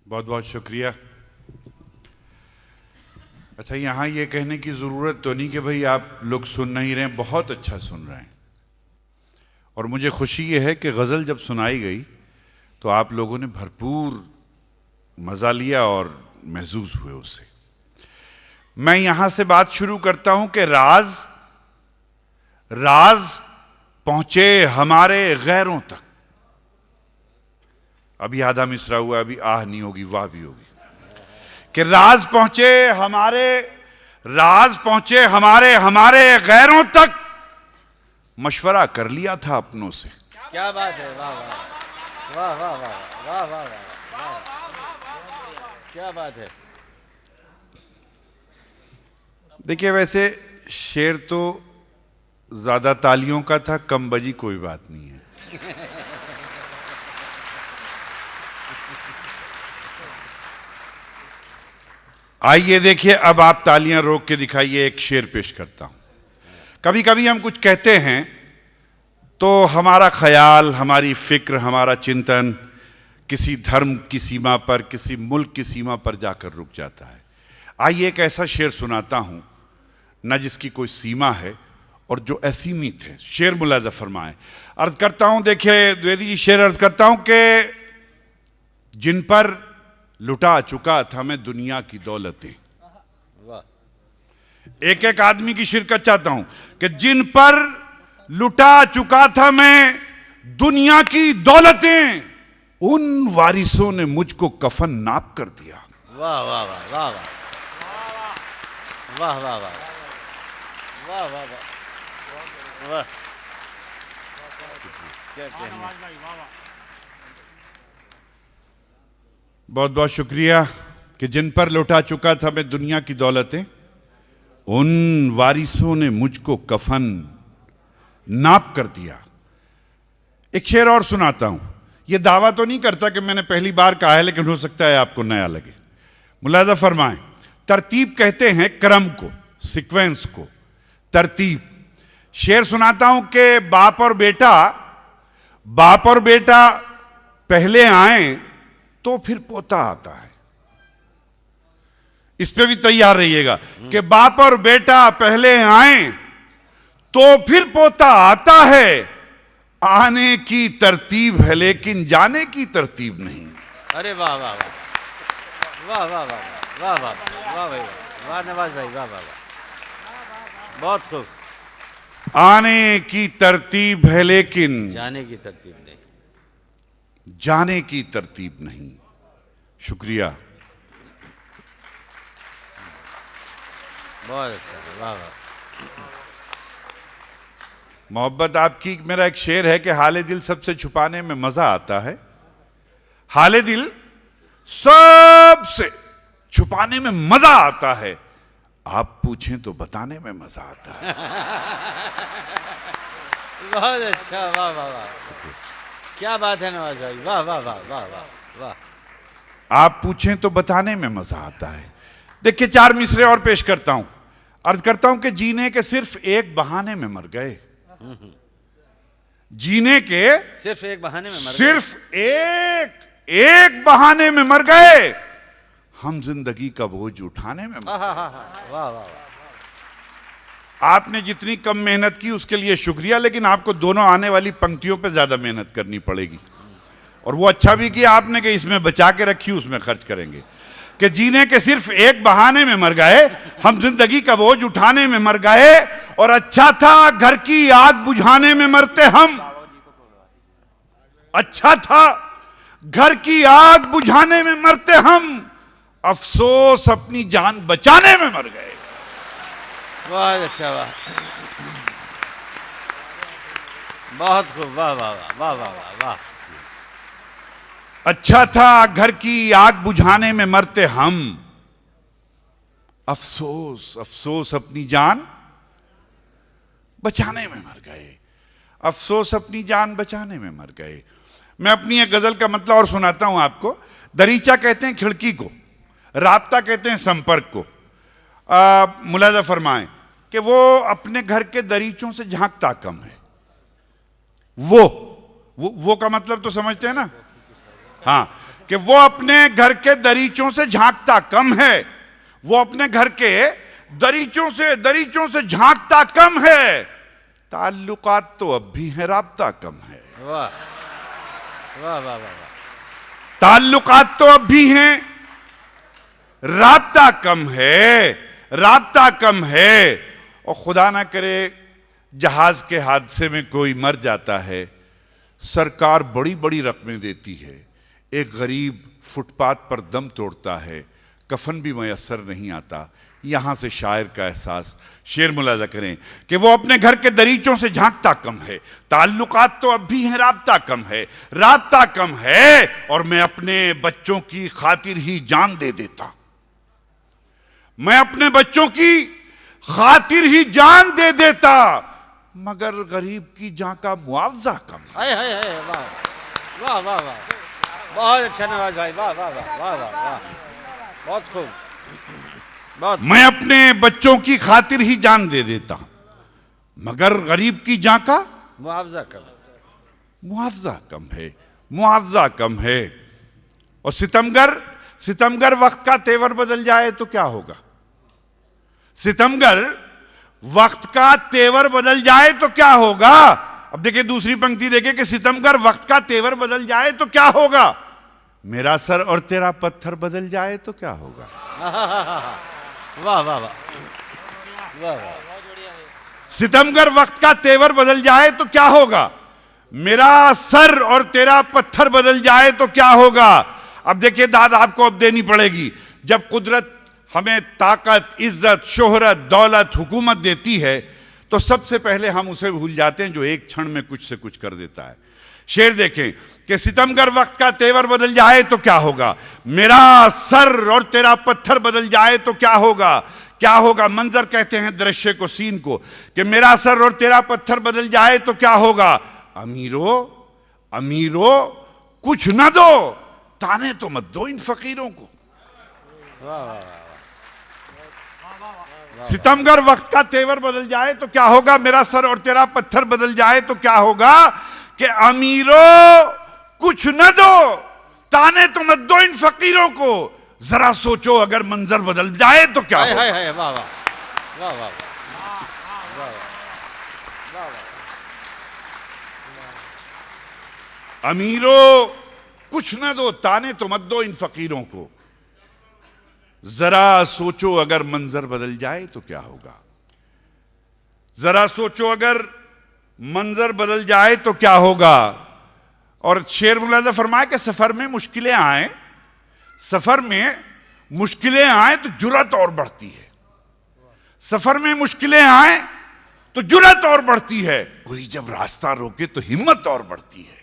बहुत बहुत शुक्रिया। अच्छा, यहाँ ये कहने की ज़रूरत तो नहीं कि भाई आप लोग सुन नहीं रहे हैं, बहुत अच्छा सुन रहे हैं। और मुझे खुशी ये है कि गज़ल जब सुनाई गई तो आप लोगों ने भरपूर मज़ा लिया और महसूस हुए उससे। मैं यहाँ से बात शुरू करता हूँ कि राज पहुँचे हमारे गैरों तक। अभी आधा मिसरा हुआ, अभी आह नहीं होगी, वाह भी होगी। कि राज पहुंचे हमारे गैरों तक, मशवरा कर लिया था अपनों से। क्या बात है, वाह वाह वाह वाह वाह वाह वाह वाह, क्या बात है। देखिए, वैसे शेर तो ज्यादा तालियों का था, कम बजी कोई बात नहीं है। आइए देखिए, अब आप तालियां रोक के दिखाइए, एक शेर पेश करता हूं। कभी कभी हम कुछ कहते हैं तो हमारा ख्याल, हमारी फिक्र, हमारा चिंतन किसी धर्म की सीमा पर, किसी मुल्क की सीमा पर जाकर रुक जाता है। आइए एक ऐसा शेर सुनाता हूं न जिसकी कोई सीमा है और जो असीमित है। शेर मुलाजा फरमाएं। अर्ज करता हूं, देखिए द्विवेदी जी, शेर अर्ज करता हूं कि जिन पर लुटा चुका था मैं दुनिया की दौलतें। एक एक आदमी की शिरकत चाहता हूं कि जिन पर लुटा चुका था मैं दुनिया की दौलतें, उन वारिसों ने मुझको कफन नाप कर दिया। वाह वाह वाह वाह वाह वाह वाह वाह वाह वाह वाह, क्या कहना। बहुत बहुत शुक्रिया कि जिन पर लुटा चुका था मैं दुनिया की दौलतें, उन वारिसों ने मुझको कफन नाप कर दिया। एक शेर और सुनाता हूं। यह दावा तो नहीं करता कि मैंने पहली बार कहा है, लेकिन हो सकता है आपको नया लगे। मुलाजा फरमाएं। तरतीब कहते हैं क्रम को, सीक्वेंस को, तरतीब। शेर सुनाता हूं कि बाप और बेटा पहले आए तो फिर पोता आता है। इस पे भी तैयार रहिएगा कि बाप और बेटा पहले आए तो फिर पोता आता है। आने की तरतीब है लेकिन जाने की तरतीब नहीं। अरे वाह वाह वाह वाह वाह वाह वाह वाह वाह भाई, वाह नवाज भाई, वाह वाह वाह, बहुत खूब। आने की तरतीब है लेकिन जाने की तरतीब नहीं। जाने की तरतीब नहीं। शुक्रिया, बहुत अच्छा, वाह वाह। मोहब्बत आपकी। मेरा एक शेर है कि हाले दिल सबसे छुपाने में मजा आता है। हाले दिल सबसे छुपाने में मजा आता है, आप पूछें तो बताने में मजा आता है। बहुत अच्छा, वाह वाह वाह, क्या बात है नवाज भाई, वाह वाह वाह वाह वाह वाह। आप पूछें तो बताने में मजा आता है। देखिए, 4 मिसरे और पेश करता हूं। अर्ज करता हूं कि जीने के सिर्फ एक बहाने में मर गए। जीने के सिर्फ एक बहाने में मर गए। सिर्फ एक बहाने में मर गए। हम जिंदगी का बोझ उठाने में मर गए। वाह वाह। आपने जितनी कम मेहनत की उसके लिए शुक्रिया, लेकिन आपको दोनों आने वाली पंक्तियों पे ज्यादा मेहनत करनी पड़ेगी। और वो अच्छा भी किया आपने कि इसमें बचा के रखी, उसमें खर्च करेंगे। कि जीने के सिर्फ एक बहाने में मर गए, हम जिंदगी का बोझ उठाने में मर गए। और अच्छा था घर की आग बुझाने में मरते हम। अच्छा था घर की आग बुझाने में मरते हम, अफसोस अपनी जान बचाने में मर गए। बहुत अच्छा, वाह, बहुत खूब, वाह वाह वाह वाह वाह वाह। अच्छा था घर की आग बुझाने में मरते हम, अफसोस अपनी जान बचाने में मर गए। अफसोस अपनी जान बचाने में मर गए। मैं अपनी एक गजल का मतलब और सुनाता हूं आपको। दरीचा कहते हैं खिड़की को, राब्ता कहते हैं संपर्क को। मुलाजा फरमाएं कि वो अपने घर के दरीचों से झांकता कम है। वो का मतलब तो समझते हैं ना। हाँ, कि वो अपने घर के दरीचों से झांकता कम है, वो अपने घर के दरीचों से झांकता कम है, ताल्लुकात तो अब भी है, राब्ता कम है। वाह वाह वाह वाह। ताल्लुकात तो अब भी हैं, राब्ता कम है, राब्ता कम है। और खुदा ना करे जहाज के हादसे में कोई मर जाता है, सरकार बड़ी बड़ी रकमें देती है, एक गरीब फुटपाथ पर दम तोड़ता है, कफन भी मयसर नहीं आता। यहां से शायर का एहसास, शेर मुलाजा करें कि वो अपने घर के दरीचों से झांकता कम है, ताल्लुकात तो अब भी हैं, राब्ता कम है, राब्ता कम है। और मैं अपने बच्चों की खातिर ही जान दे देता, मैं अपने बच्चों की खातिर ही जान दे देता, मगर गरीब की जान का मुआवजा कम है। हाय हाय हाय, वाह वाह वाह वाह, बहुत अच्छा नवाज भाई, वाह वाह वाह वाह वाह वाह, बहुत खूब, बहुत। मैं अपने बच्चों की खातिर ही जान दे देता, मगर गरीब की जान का मुआवजा कम, मुआवजा कम है, मुआवजा कम है। और सितमगर वक्त का तेवर बदल जाए तो क्या होगा? सितमगर वक्त का तेवर बदल जाए तो क्या होगा? अब देखिए दूसरी पंक्ति देखिए कि सितमगर वक्त का तेवर बदल जाए तो क्या होगा? मेरा सर और तेरा पत्थर बदल जाए तो क्या होगा? वाह वाह वाह वाह। सितमगर वक्त का तेवर बदल जाए तो क्या होगा? मेरा सर और तेरा पत्थर बदल जाए तो क्या होगा? अब देखिए दाद आपको अब देनी पड़ेगी। जब कुदरत हमें ताकत, इज्जत, शोहरत, दौलत, हुकूमत देती है तो सबसे पहले हम उसे भूल जाते हैं जो एक क्षण में कुछ से कुछ कर देता है। शेर देखें कि सितमगर वक्त का तेवर बदल जाए तो क्या होगा? मेरा सर और तेरा पत्थर बदल जाए तो क्या होगा? क्या होगा? मंजर कहते हैं दृश्य को, सीन को, कि मेरा सर और तेरा पत्थर बदल जाए तो क्या होगा? अमीरो अमीरो कुछ न दो, ताने तो मत दो इन फकीरों को। वाह वाह। सितमगर वक्त का तेवर बदल जाए तो क्या होगा? मेरा सर और तेरा पत्थर बदल जाए तो क्या होगा? कि अमीरों कुछ न दो, ताने तो मत दो इन फकीरों को। जरा सोचो अगर मंजर बदल जाए तो क्या होगा? हाय हाय, वाह वाह वाह वाह वाह। अमीरों कुछ न दो, ताने तो मत दो इन फकीरों को। जरा सोचो अगर मंजर बदल जाए तो क्या होगा? जरा सोचो अगर मंजर बदल जाए तो क्या होगा? और शेर मुलाजा फरमाए कि सफर में मुश्किलें आए, सफर में मुश्किलें आए तो जुर्रत और बढ़ती है। सफर में मुश्किलें आए तो जुर्रत और बढ़ती है। कोई जब रास्ता रोके तो हिम्मत और बढ़ती है।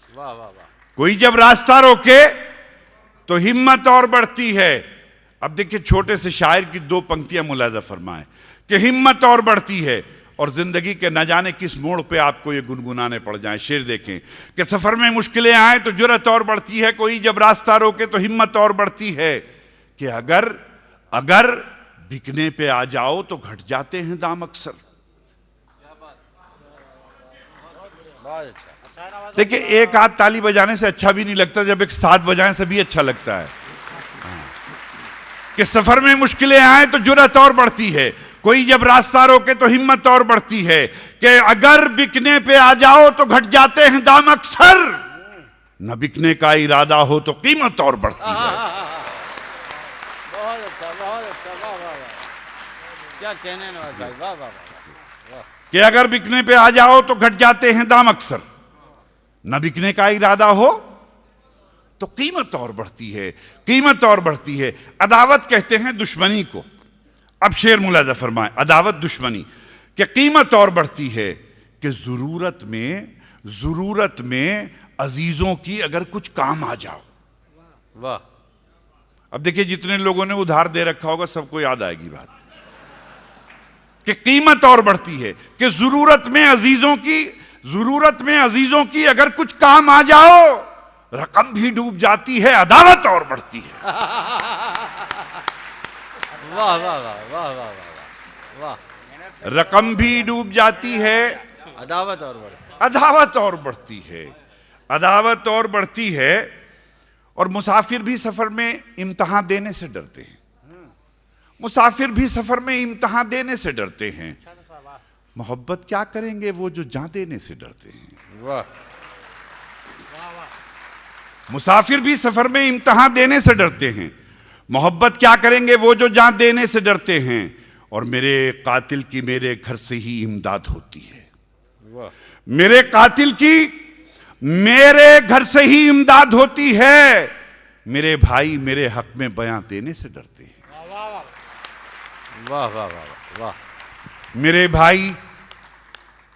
वाह वाह वाह। कोई जब रास्ता रोके तो हिम्मत और बढ़ती है। अब देखिए छोटे से शायर की दो पंक्तियां मुलाजा फरमाएं कि हिम्मत और बढ़ती है, और जिंदगी के न जाने किस मोड़ पे आपको ये गुनगुनाने पड़ जाएं। शेर देखें कि सफर में मुश्किलें आए तो जुर्रत और बढ़ती है, कोई जब रास्ता रोके तो हिम्मत और बढ़ती है, कि अगर बिकने पे आ जाओ तो घट जाते हैं दाम अक्सर। देखिए एक हाथ ताली बजाने से अच्छा भी नहीं लगता, जब एक साथ बजाएं से भी अच्छा लगता है। कि सफर में मुश्किलें आए तो जुर्रत और बढ़ती है, कोई जब रास्ता रोके तो हिम्मत और बढ़ती है, कि अगर बिकने पे आ जाओ तो घट जाते हैं दाम अक्सर, न बिकने का इरादा हो तो कीमत और बढ़ती है। बहुत अच्छा, बहुत अच्छा, वाह वाह वाह। क्या कहने नवाज भाई, वाह वाह वाह। कि अगर बिकने पे आ जाओ तो घट जाते हैं दाम अक्सर, न बिकने का इरादा हो तो कीमत और बढ़ती है, कीमत और बढ़ती है। अदावत कहते हैं दुश्मनी को। अब शेर मुलाजा फरमाए, अदावत दुश्मनी, कि कीमत और बढ़ती है, कि जरूरत में अजीजों की अगर कुछ काम आ जाओ। वाह। अब देखिए जितने लोगों ने उधार दे रखा होगा सबको याद आएगी बात, कि कीमत और बढ़ती है, कि जरूरत में अजीजों की अगर कुछ काम आ जाओ, रकम भी डूब जाती है, अदावत और बढ़ती है। वाह वाह वाह वाह वाह वाह। रकम भी डूब जाती है, अदावत और बढ़ती, अदावत और बढ़ती है, अदावत और बढ़ती है। और मुसाफिर भी सफर में इम्तिहान देने से डरते हैं। मुसाफिर भी सफर में इम्तिहान देने से डरते हैं। मोहब्बत क्या करेंगे वो जो जान देने से डरते हैं। वाह, मुसाफिर भी सफर में इम्तिहान देने से डरते हैं। मोहब्बत क्या करेंगे वो जो जान देने से डरते हैं। और मेरे कातिल की मेरे घर से ही इमदाद होती है। वाह, मेरे कातिल की मेरे घर से ही इमदाद होती है। मेरे भाई मेरे हक में बयां देने से डरते हैं। वाह, वाह, वाह, वाह, मेरे भाई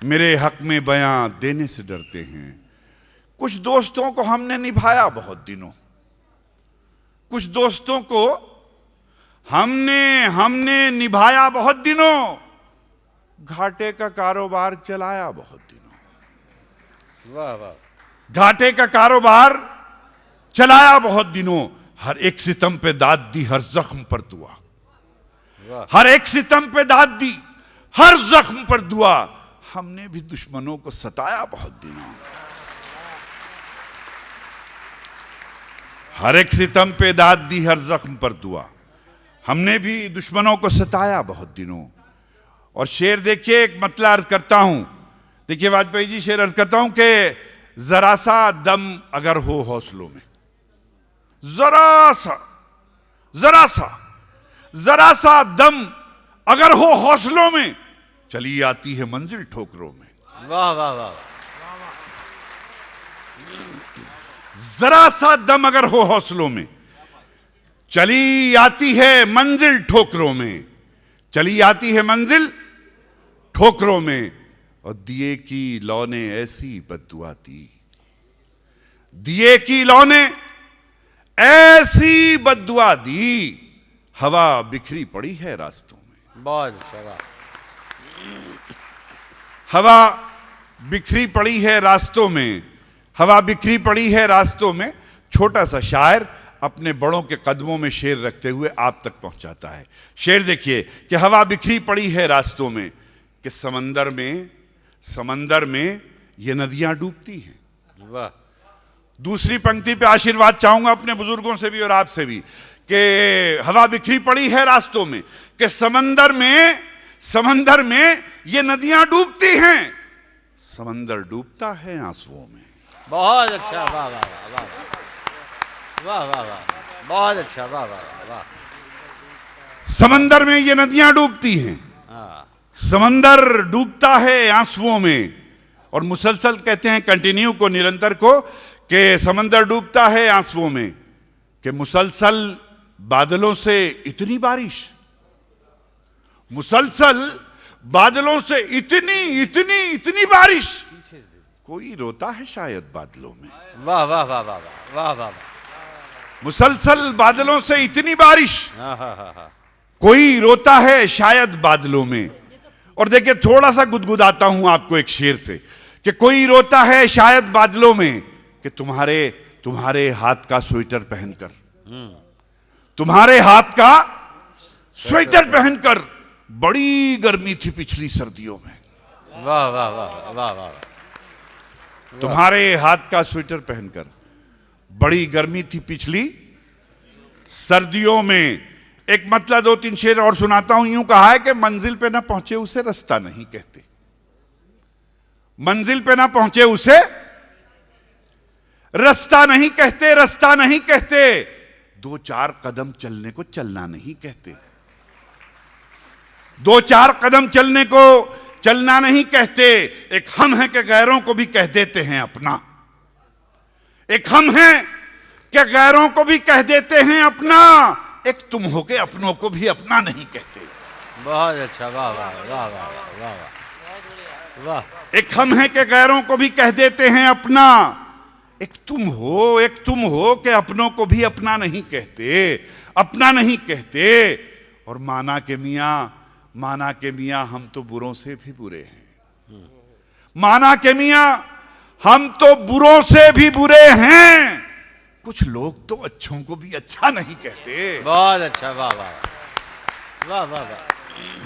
मेरे हक में बयां देने से डरते हैं। कुछ दोस्तों को हमने निभाया बहुत दिनों, कुछ दोस्तों को हमने निभाया बहुत दिनों, घाटे का कारोबार चलाया बहुत दिनों। वाह, वाह, घाटे का कारोबार चलाया बहुत दिनों। हर एक सितम पे दाद दी, हर जख्म पर दुआ। वाह, हर एक सितम पे दाद दी, हर जख्म पर दुआ। हमने भी दुश्मनों को सताया बहुत दिनों। हर एक सितम पे दाद दी, हर जख्म पर दुआ। हमने भी दुश्मनों को सताया बहुत दिनों। और शेर देखिए, एक मतला अर्ज करता हूं। देखिए वाजपेयी जी, शेर अर्ज करता हूं कि जरा सा दम अगर हो हौसलों में, जरा सा दम अगर हो हौसलों में, चली आती है मंजिल ठोकरों में। वाह, वाह, वाह, जरा सा दम अगर हो हौसलों में, चली आती है मंजिल ठोकरों में। चली आती है मंजिल ठोकरों में। और दिए की लौ ने ऐसी बद्दुआ दी, दिए की लौ ने ऐसी बद्दुआ दी, हवा बिखरी पड़ी है रास्तों में। बहुत अच्छा, वाह, हवा बिखरी पड़ी है रास्तों में। हवा बिखरी पड़ी है रास्तों में। छोटा सा शायर अपने बड़ों के कदमों में शेर रखते हुए आप तक पहुंचाता है। शेर देखिए कि हवा बिखरी पड़ी है रास्तों में, कि समंदर में ये नदियां डूबती हैं। वाह, दूसरी पंक्ति पे आशीर्वाद चाहूंगा अपने बुजुर्गों से भी और आपसे भी, कि हवा बिखरी पड़ी है रास्तों में, कि समंदर में ये नदियां डूबती हैं। समंदर डूबता है आंसुओं में। बहुत अच्छा, वाह, वाह, वाह, वाह, वाह, वाह, बहुत अच्छा, वाह, वाह, वाह, समंदर में ये नदियां डूबती हैं। हाँ, समंदर डूबता है आंसुओं में। और मुसलसल कहते हैं, कंटिन्यू को, निरंतर को, कि समंदर डूबता है आंसुओं में, कि मुसलसल बादलों से इतनी बारिश, मुसलसल बादलों से इतनी बारिश, कोई रोता है शायद बादलों में। वाह, वाह, वाह, वाह, वाह, वाह, मुसलसल बादलों से इतनी बारिश, हाँ, हाँ, हाँ, हाँ, कोई रोता है शायद बादलों में। और देखिए, थोड़ा सा गुदगुदाता हूं आपको एक शेर से, कि कोई रोता है शायद बादलों में, कि तुम्हारे हाथ का स्वेटर पहनकर, तुम्हारे हाथ का स्वेटर पहनकर बड़ी गर्मी थी पिछली सर्दियों में। वाह, वाह, वाह, वाह, वाह, तुम्हारे हाथ का स्वेटर पहनकर बड़ी गर्मी थी पिछली सर्दियों में। एक मतलब 2-3 शेर और सुनाता हूं। यूं कहा है कि मंजिल पे ना पहुंचे उसे रास्ता नहीं कहते। मंजिल पे ना पहुंचे उसे रास्ता नहीं कहते, रास्ता नहीं कहते। 2-4 कदम चलने को चलना नहीं कहते। 2-4 कदम चलने को चलना नहीं कहते। एक हम हैं कि गैरों को भी कह देते हैं अपना। एक हम हैं कि गैरों को भी कह देते हैं अपना। एक तुम हो के अपनों को भी अपना नहीं कहते। बहुत अच्छा, वाह, वाह, वाह, वाह, वाह, वाह, वाह, एक हम हैं कि गैरों को भी कह देते हैं अपना। एक तुम हो कि अपनों को भी अपना नहीं कहते, अपना नहीं कहते। और माना के मियां हम तो बुरों से भी बुरे हैं। माना के मियां हम तो बुरों से भी बुरे हैं। कुछ लोग तो अच्छों को भी अच्छा नहीं कहते। बहुत अच्छा, वाह, वाह, वाह, वाह, वाह,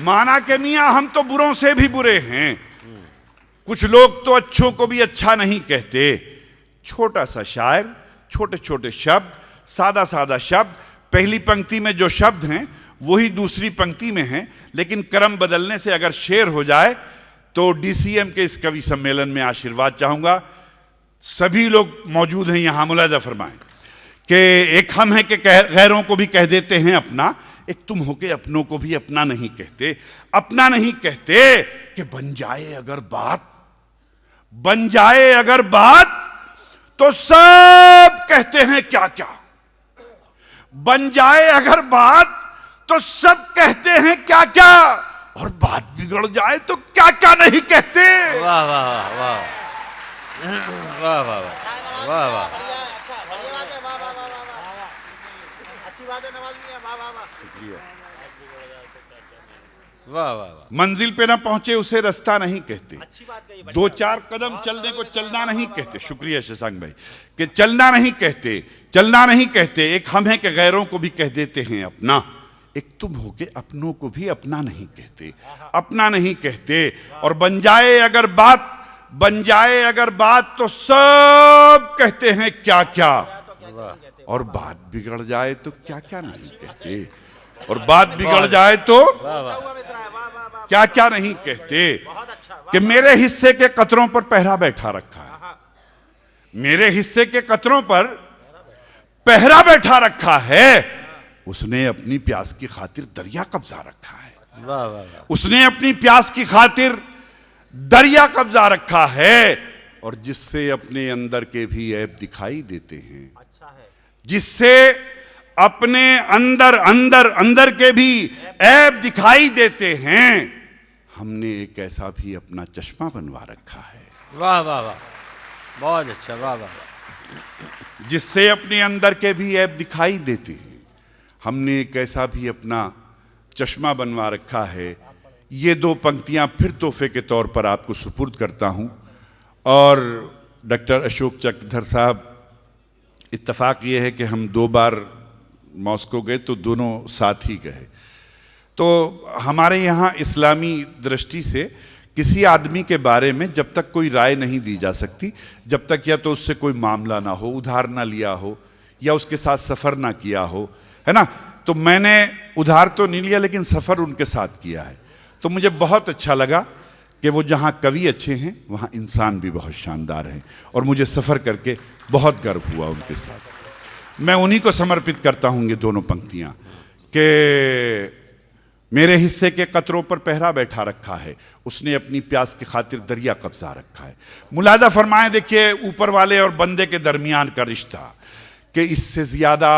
माना के मियां हम तो बुरों से भी बुरे हैं। कुछ लोग तो अच्छों को भी अच्छा नहीं कहते। छोटा सा शायर छोटे छोटे शब्द, सादा सादा शब्द, पहली पंक्ति में जो शब्द हैं वही दूसरी पंक्ति में हैं, लेकिन क्रम बदलने से अगर शेर हो जाए तो डीसीएम के इस कवि सम्मेलन में आशीर्वाद चाहूंगा। सभी लोग मौजूद हैं यहां, मुलाजा फरमाएं कि एक हम हैं कि गैरों को भी कह देते हैं अपना, एक तुम हो के अपनों को भी अपना नहीं कहते। अपना नहीं कहते कि बन जाए अगर बात, बन जाए अगर बात तो सब कहते हैं क्या क्या, बन जाए अगर बात तो सब कहते हैं क्या क्या, और बात बिगड़ जाए तो क्या क्या नहीं कहते। वाह वाह वाह वाह वाह वाह वाह वाह, वाह वाह वाह। मंजिल पे ना पहुंचे उसे रास्ता नहीं कहते, दो चार कदम चलने को चलना नहीं कहते। शुक्रिया शशांक भाई कि चलना नहीं कहते, चलना नहीं कहते। एक हम हैं कि गैरों को भी कह देते हैं अपना, एक तुम हो के अपनों को भी अपना नहीं कहते, अपना नहीं कहते। और बन जाए अगर बात, बन जाए अगर बात तो सब कहते हैं क्या क्या, और बात बिगड़ जाए तो क्या क्या नहीं कहते, और बात बिगड़ जाए तो क्या क्या नहीं कहते। कि मेरे हिस्से के कतरों पर पहरा बैठा रखा है, मेरे हिस्से के कतरों पर पहरा बैठा रखा है, उसने अपनी प्यास की खातिर दरिया कब्जा रखा है। वाह वाह वाह। उसने अपनी प्यास की खातिर दरिया कब्जा रखा है, और जिससे अपने अंदर के भी ऐब दिखाई देते हैं, जिससे अपने अंदर अंदर अंदर के भी ऐब दिखाई देते हैं, हमने एक ऐसा भी अपना चश्मा बनवा रखा है। वाह वाह वाह, बहुत अच्छा, वाह वाह। जिससे अपने अंदर के भी ऐब दिखाई देते हैं, हमने एक ऐसा भी अपना चश्मा बनवा रखा है। ये दो पंक्तियां फिर तोहफे के तौर पर आपको सुपुर्द करता हूं। और डॉक्टर अशोक चक्रधर साहब, इत्तेफाक ये है कि हम 2 बार मॉस्को गए तो दोनों साथ ही गए। तो हमारे यहाँ इस्लामी दृष्टि से किसी आदमी के बारे में जब तक कोई राय नहीं दी जा सकती, जब तक या तो उससे कोई मामला ना हो, उधार ना लिया हो, या उसके साथ सफ़र ना किया हो, है ना। तो मैंने उधार तो नहीं लिया लेकिन सफ़र उनके साथ किया है। तो मुझे बहुत अच्छा लगा कि वो जहाँ कवि अच्छे हैं वहाँ इंसान भी बहुत शानदार हैं, और मुझे सफ़र करके बहुत गर्व हुआ उनके साथ। मैं उन्हीं को समर्पित करता हूँ ये दोनों पंक्तियाँ कि मेरे हिस्से के कतरों पर पहरा बैठा रखा है, उसने अपनी प्यास की खातिर दरिया कब्जा रखा है। मुलादा फरमाएं, देखिए ऊपर वाले और बंदे के दरमियान का रिश्ता, कि इससे ज्यादा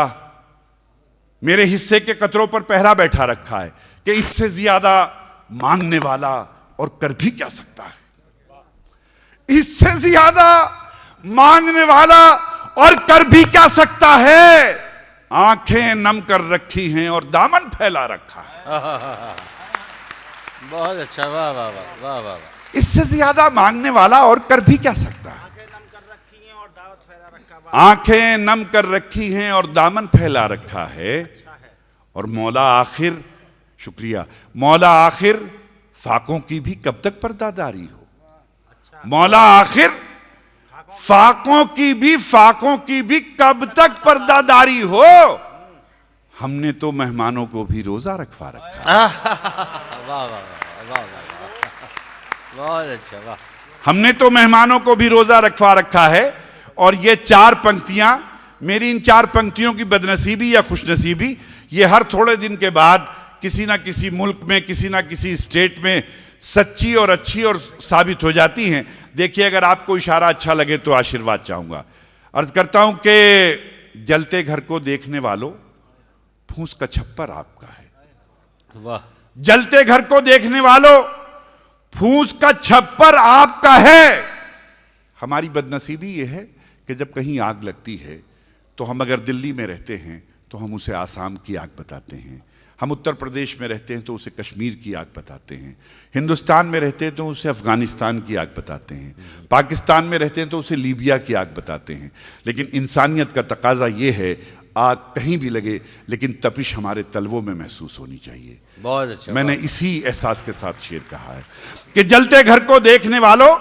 मेरे हिस्से के कतरों पर पहरा बैठा रखा है, कि इससे ज्यादा मांगने वाला और कर भी क्या सकता है, इससे ज्यादा मांगने वाला और कर भी क्या सकता है। आंखें नम कर रखी हैं और दामन फैला रखा है। बहुत अच्छा, वाह वाह वाह वाह वाह। इससे ज्यादा मांगने वाला और कर भी क्या सकता है। आंखें नम कर रखी हैं और दामन फैला रखा है। और मौला आखिर, शुक्रिया, मौला आखिर फाकों की भी कब तक पर्दादारी हो। मौला आखिर फाकों की भी कब तक पर्दादारी हो। हमने तो मेहमानों को भी रोजा रखवा रखा है। वाह वाह वाह वाह, बहुत अच्छा, वाह। हमने तो मेहमानों को भी रोजा रखवा रखा है। और ये 4 पंक्तियां, मेरी इन 4 पंक्तियों की बदनसीबी या खुशनसीबी, ये हर थोड़े दिन के बाद किसी ना किसी मुल्क में, किसी ना किसी स्टेट में सच्ची और अच्छी और साबित हो जाती हैं। देखिए, अगर आपको इशारा अच्छा लगे तो आशीर्वाद चाहूंगा। अर्ज करता हूं कि जलते घर को देखने वालों, फूंस का छप्पर आपका है। वाह। जलते घर को देखने वालों, फूंस का छप्पर आपका है। हमारी बदनसीबी यह है कि जब कहीं आग लगती है तो हम अगर दिल्ली में रहते हैं तो हम उसे आसाम की आग बताते हैं, हम उत्तर प्रदेश में रहते हैं तो उसे कश्मीर की आग बताते हैं, हिंदुस्तान में रहते हैं तो उसे अफगानिस्तान की आग बताते हैं, पाकिस्तान में रहते हैं तो उसे लीबिया की आग बताते हैं। लेकिन इंसानियत का तकाजा ये है, आग कहीं भी लगे लेकिन तपिश हमारे तलवों में महसूस होनी चाहिए। बहुत अच्छा। मैंने इसी एहसास के साथ शेर कहा है कि जलते घर को देखने वालों,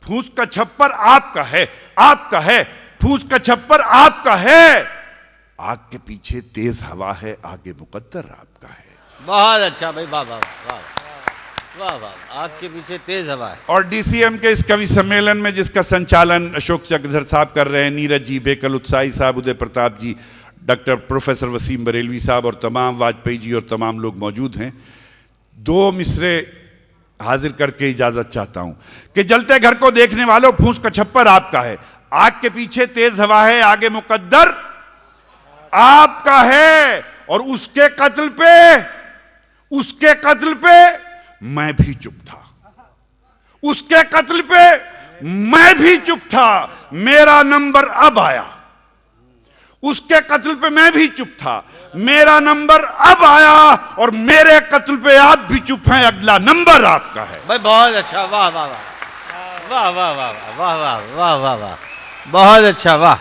फूंस का छप्पर आपका है, आपका है। फूस का छप्पर आपका है, आग के पीछे तेज हवा है, आगे मुकद्दर आपका है। बहुत अच्छा भाई, वाह वाह वाह वाह वाह। आग के पीछे तेज हवा है। और डीसीएम के इस कवि सम्मेलन में जिसका संचालन अशोक चक्रधर साहब कर रहे हैं, नीरज जी, बेकल उत्साही साहब, उदय प्रताप जी, डॉक्टर प्रोफेसर वसीम बरेलवी साहब और तमाम वाजपेयी जी और तमाम लोग मौजूद हैं। 2 मिसरे हाजिर करके इजाजत चाहता हूं कि जलते घर को देखने वालों, फूस का छप्पर आपका है, आग के पीछे तेज हवा है, आगे मुकद्दर आपका है। और उसके कत्ल पे मैं भी चुप था, उसके कत्ल पे मैं भी चुप था, मेरा नंबर अब आया। उसके कत्ल पे मैं भी चुप था, मेरा नंबर अब आया, और मेरे कत्ल पे आप भी चुप हैं, अगला नंबर आपका है। भाई बहुत अच्छा, वाह वाह वाह वाह वाह वाह वाह वाह वाह वाह वाह, बहुत अच्छा, वाह।